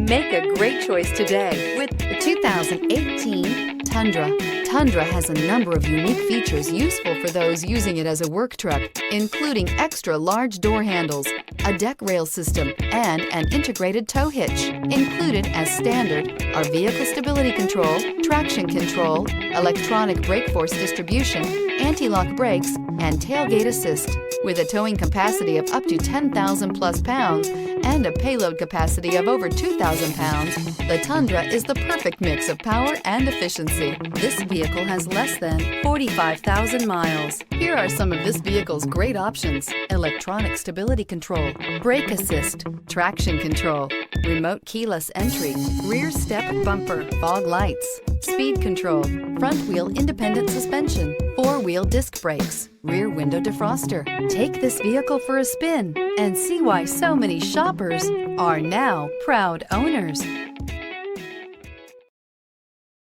Make a great choice today with the 2018 Tundra. Tundra has a number of unique features useful for those using it as a work truck, including extra large door handles, a deck rail system, and an integrated tow hitch. Included as standard are vehicle stability control, traction control, electronic brake force distribution, anti-lock brakes, and tailgate assist. With a towing capacity of up to 10,000 plus pounds and a payload capacity of over 2,000 pounds, the Tundra is the perfect mix of power and efficiency. This vehicle has less than 45,000 miles. Here are some of this vehicle's great options: electronic stability control, brake assist, traction control, remote keyless entry, rear step bumper, fog lights, speed control, front wheel independent suspension, four-wheel disc brakes, rear window defroster. Take this vehicle for a spin and see why so many shoppers are now proud owners.